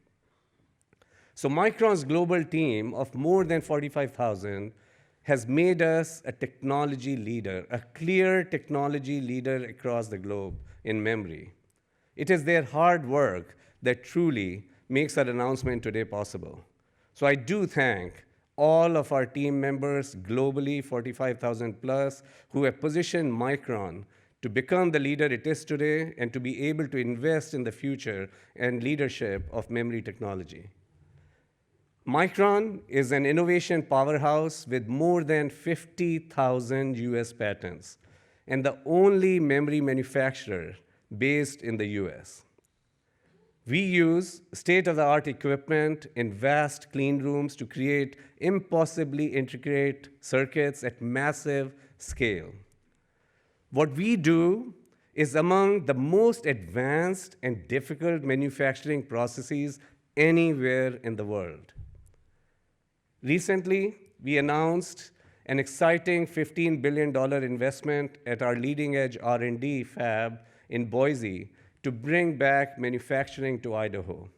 Speaker 7: So Micron's global team of more than 45,000 has made us a technology leader, a clear technology leader across the globe in memory. It is their hard work that truly makes our announcement today possible. So I do thank all of our team members globally, 45,000 plus, who have positioned Micron to become the leader it is today and to be able to invest in the future and leadership of memory technology. Micron is an innovation powerhouse with more than 50,000 US patents and the only memory manufacturer based in the US. We use state-of-the-art equipment in vast clean rooms to create impossibly intricate circuits at massive scale. What we do is among the most advanced and difficult manufacturing processes anywhere in the world. Recently, we announced an exciting $15 billion investment at our leading-edge R&D fab in Boise to bring back manufacturing to Idaho.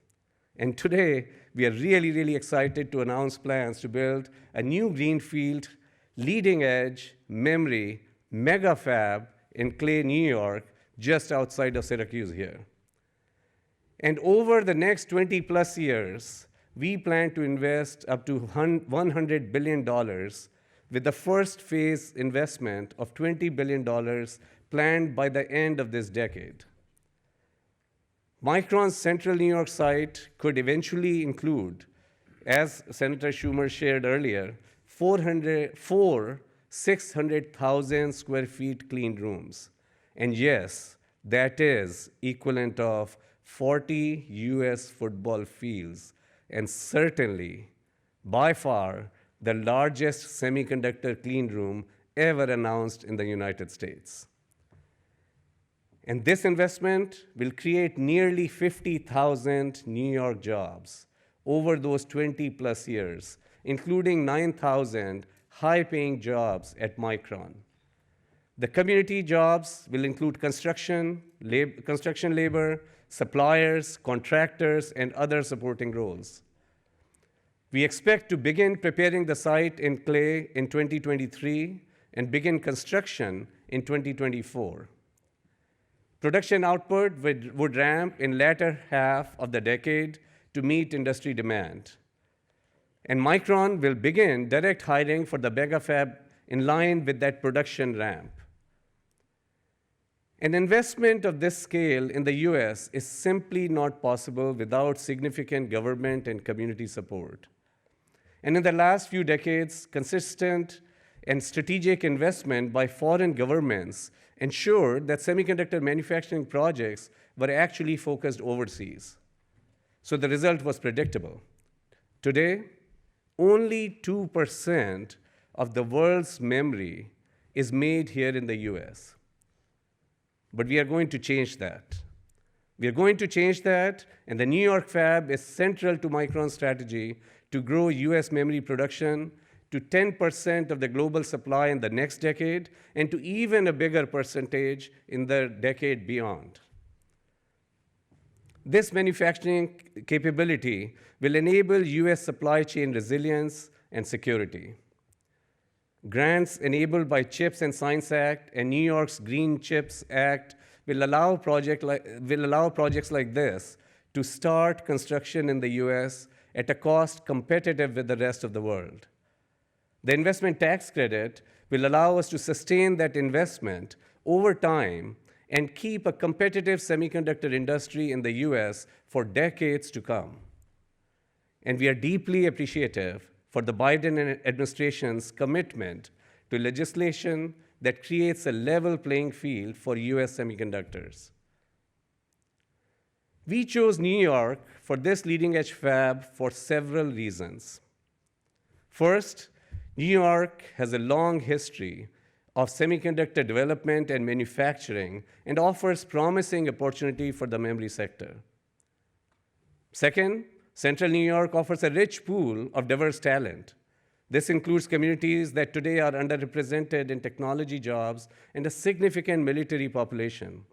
Speaker 7: And today, we are really, really excited to announce plans to build a new greenfield, leading-edge memory mega fab in Clay, New York, just outside of Syracuse here. And over the next 20-plus years, we plan to invest up to $100 billion, with the first phase investment of $20 billion planned by the end of this decade. Micron's Central New York site could eventually include, as Senator Schumer shared earlier, 600,000 square feet clean rooms. And yes, that is equivalent of 40 US football fields, and certainly, by far, the largest semiconductor clean room ever announced in the United States. And this investment will create nearly 50,000 New York jobs over those 20-plus years, including 9,000 high-paying jobs at Micron. The community jobs will include construction labor, suppliers, contractors, and other supporting roles. We expect to begin preparing the site in Clay in 2023 and begin construction in 2024. Production output would ramp in latter half of the decade to meet industry demand. And Micron will begin direct hiring for the mega fab in line with that production ramp. An investment of this scale in the US is simply not possible without significant government and community support. And in the last few decades, consistent and strategic investment by foreign governments ensured that semiconductor manufacturing projects were actually focused overseas. So the result was predictable. Today, only 2% of the world's memory is made here in the US. But we are going to change that. We are going to change that, and the New York fab is central to Micron's strategy to grow US memory production to 10% of the global supply in the next decade, and to even a bigger percentage in the decade beyond. This manufacturing capability will enable US supply chain resilience and security. Grants enabled by CHIPS and Science Act and New York's Green CHIPS Act will allow projects like this to start construction in the US at a cost competitive with the rest of the world. The investment tax credit will allow us to sustain that investment over time and keep a competitive semiconductor industry in the US for decades to come. And we are deeply appreciative for the Biden administration's commitment to legislation that creates a level playing field for US semiconductors. We chose New York for this leading-edge fab for several reasons. First, New York has a long history of semiconductor development and manufacturing and offers promising opportunity for the memory sector. Second, Central New York offers a rich pool of diverse talent. This includes communities that today are underrepresented in technology jobs and a significant military population.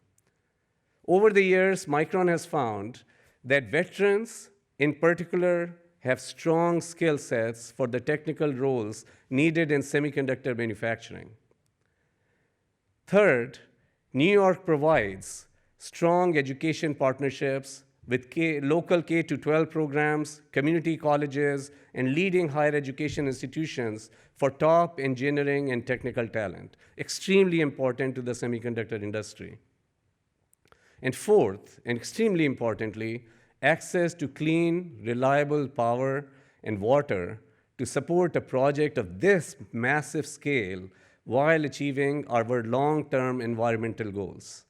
Speaker 7: Over the years, Micron has found that veterans, in particular, have strong skill sets for the technical roles needed in semiconductor manufacturing. Third, New York provides strong education partnerships with local K-12 programs, community colleges, and leading higher education institutions for top engineering and technical talent, extremely important to the semiconductor industry. And fourth, and extremely importantly, access to clean, reliable power and water to support a project of this massive scale while achieving our long-term environmental goals.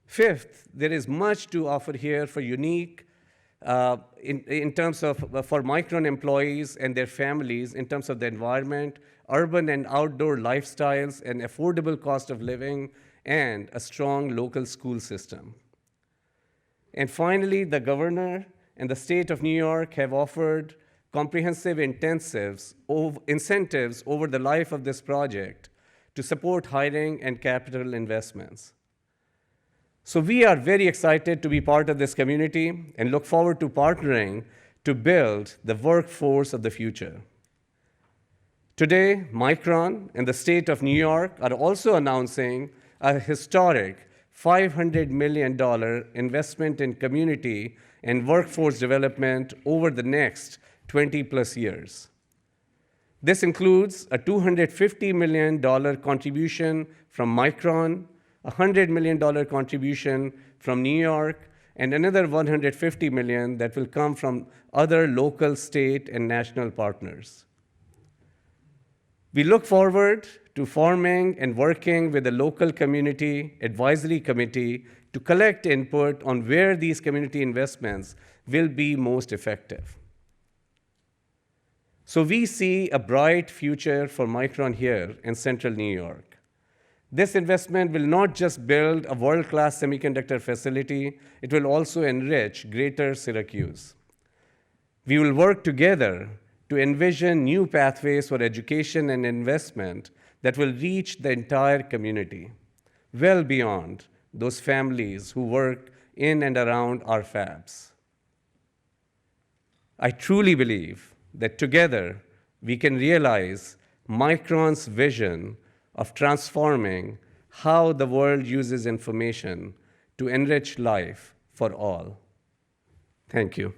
Speaker 7: Fifth, there is much to offer here for unique, in terms of, for Micron employees and their families in terms of the environment, urban and outdoor lifestyles, and affordable cost of living, and a strong local school system. And finally, the governor and the state of New York have offered comprehensive incentives over the life of this project to support hiring and capital investments. So we are very excited to be part of this community and look forward to partnering to build the workforce of the future. Today, Micron and the state of New York are also announcing a historic $500 million investment in community and workforce development over the next 20+ years. This includes a $250 million contribution from Micron, a $100 million contribution from New York, and another $150 million that will come from other local, state, and national partners. We look forward to forming and working with the local community advisory committee to collect input on where these community investments will be most effective. So we see a bright future for Micron here in Central New York. This investment will not just build a world-class semiconductor facility, it will also enrich greater Syracuse. We will work together to envision new pathways for education and investment that will reach the entire community, well beyond those families who work in and around our fabs. I truly believe that together we can realize Micron's vision of transforming how the world uses information to enrich life for all. Thank you.